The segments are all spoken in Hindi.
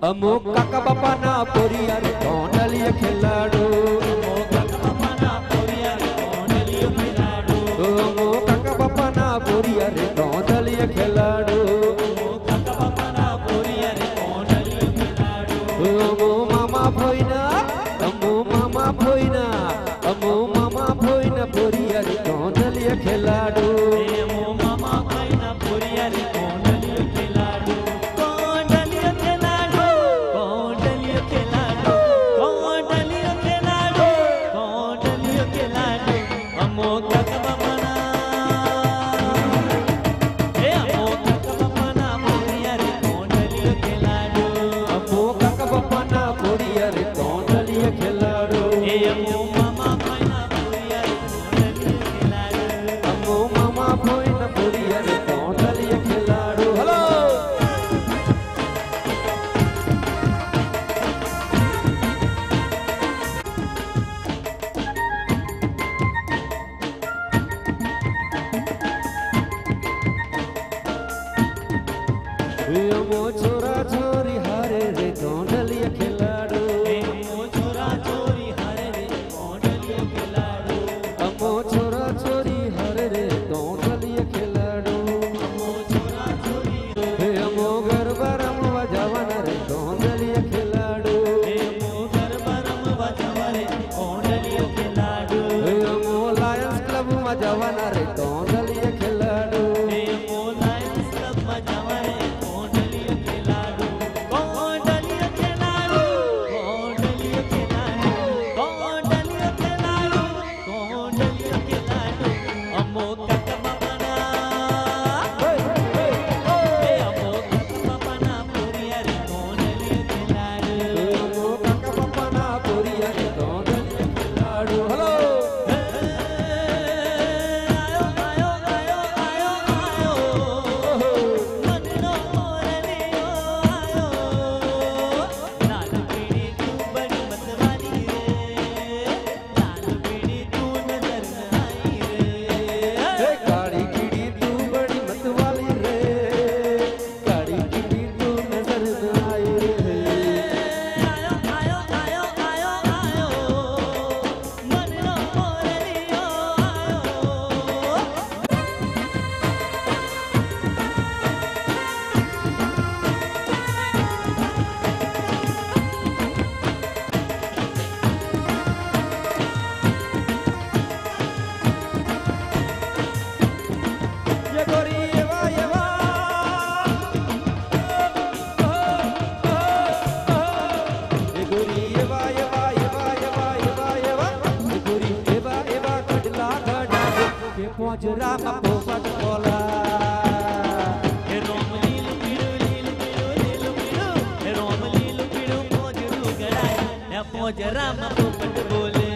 अमो काका बापा ना पोरिया रे कोंडलिया खिलाड़ू अमो काका बापा ना पोरिया रे कोंडलिया खिलाड़ू अमो काका बापा ना पोरिया रे कोंडलिया खिलाड़ू अमो काका बापा ना पोरिया रे कोंडलिया खिलाड़ू अमो मामा भोइना पोरिया रे कोंडलिया खिलाड़ू अमो मामा भोइना पोरिया रे कोंडलिया खिलाड़ू अमो छोरा छोरी हारे रे कोंडलिया खिलाड़ू अमो छोरा छोरी हारे रे कोंडलिया खिलाड़ू अमो छोरा छोरी हारे रे कोंडलिया खिलाड़ू अमो छोरा छोरी अमो गरबा रमवा जवाना रे कोंडलिया खिलाड़ू अमो गरबा रमवा जवाना रे कोंडलिया खिलाड़ू अमो लायंस क्लब में जवाना रे कोंडलिया खिलाड़ू अमो लायंस क्लब में जवाना पोजरा में पोपट बोला हे रोम लील पिड़ू हे रोम लील पिड़ू पोजरू गड़ाई हे पोजरा में पोपट बोले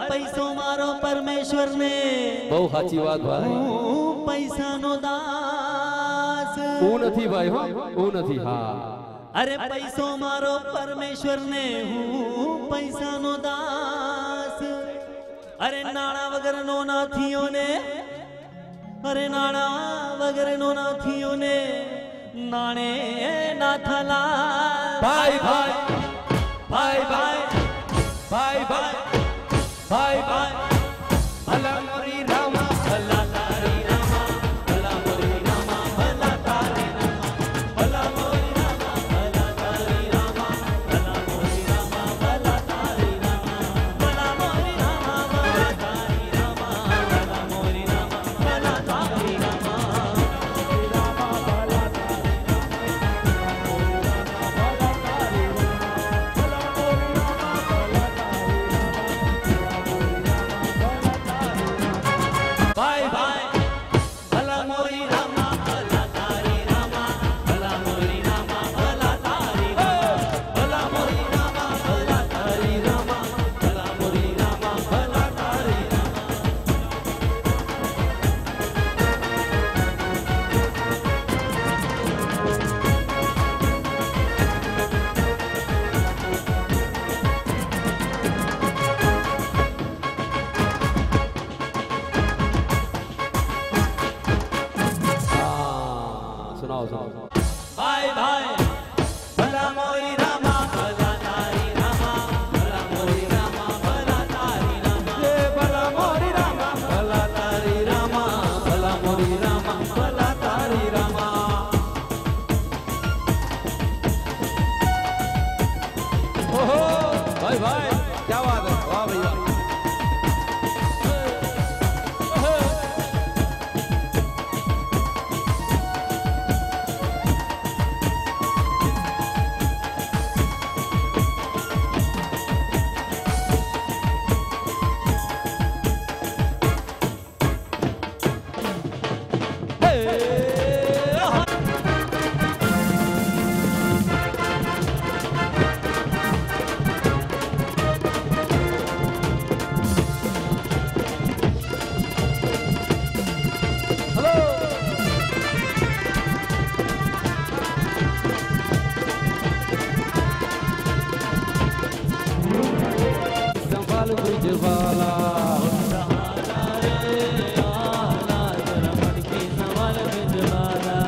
पैसो मारो परमेश्वर ने बहु साची बात भाई पैसा नो दास હું નથી ભાઈ હો હું નથી હા अरे पैसो मारो परमेश्वर ने हूँ पैसा नो दास अरे नाणा वगर नो नाथियों ने अरे नाणा वगर नो नाथियों ने नाणे नाथला ભાઈ ભાઈ ભાઈ ભાઈ ભાઈ ભાઈ ભાઈ ભાઈ ભલા મોરી રામા ભલા તારી રામા ભલા મોરી રામા ભલા તારી રામા ભલા મોરી રામા ભલા તારી રામા ભલા મોરી રામા ભલા તારી રામા ભલા મોરી રામા ભલા તારી રામા ભલા મોરી રામા ભલા તારી રામા ભાઈ ભાઈ ભલા મોરી રામા ભલા તારી રામા ભલા મોરી રામા ભલા તારી રામા ભલા મોરી રામા ભલા તારી રામા ભલા મોરી રામા ભલા તારી सुनाओ सुनाओ भाई भाई भला मोरी रामा भला तारी रामा भला मोरी रामा भला तारी रामा ये भला मोरी रामा भला तारी रामा भला मोरी रामा भला तारी रामा ओहो भाई भाई क्या बात है वाह भैया ब्रिजवाला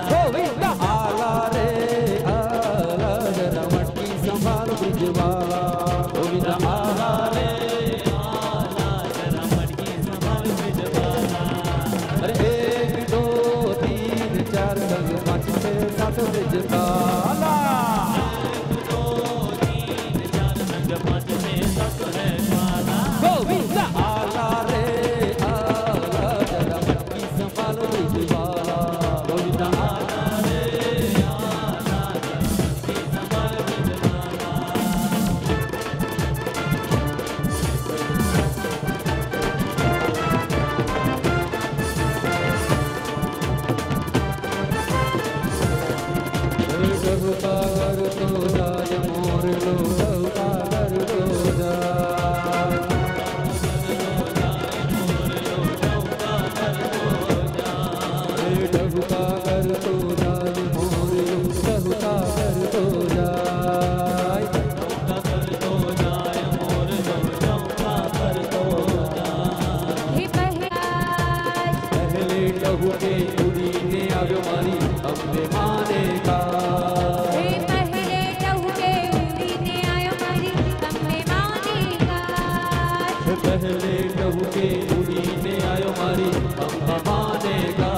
गोविंदा आला रे आला जरा मटकी संभाल ब्रिजवाला गोविंदा आला रे आला जरा मटकी संभाल ब्रिजवाला अरे 1 2 3 4 संग 5 6 7 ब्रिजवाला 1 2 3 4 संग 5 6 7 है गोविंदा आला रे आला जरा मटकी संभाल ब्रिजवाला गोविंदा आला रे आला जरा मटकी संभाल ब्रिजवाला डबका कर तो जाय मोर लो डबका कर तो जाय डबका कर तो जाय मोर लो डबका कर तो जाय डबका कर तो जाय मोर लो डबका कर तो जाय पहले डबू के उड़ी ने आव्यो मारी अम्बे माने का पहले डबू के उड़ी ने आयो मारी अम्बे माने का पहले डबू के उड़ी ने आयो मारी अम्बा माने का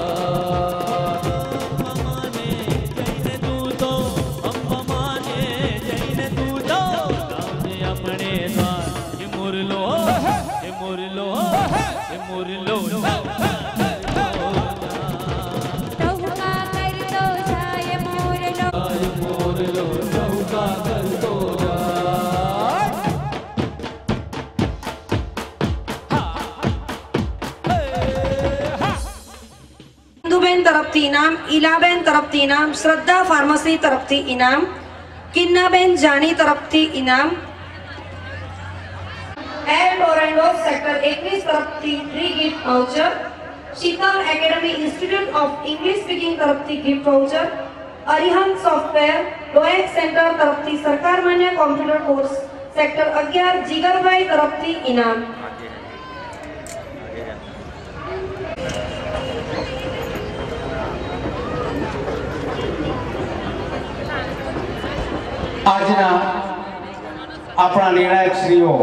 तरफथी इनाम, ईलाबेन तरफथी इनाम, श्रद्धा फार्मसी तरफथी इनाम, किन्नाबेन जानी तरफथी इनाम, એર ટોરેન્ટો સેક્ટર 21 તરફથી free gift voucher, Sheetal academy institute of English speaking તરફથી ગિફ્ટ વાઉચર, અરિહંત સોફ્ટવેર ડોએક સેન્ટર તરફથી સરકાર માન્ય કોમ્પ્યુટર કોર્સ સેક્ટર 11 જીગરભાઈ તરફથી ઇનામ. આજના આપણા નિર્ણાયક શ્રીઓ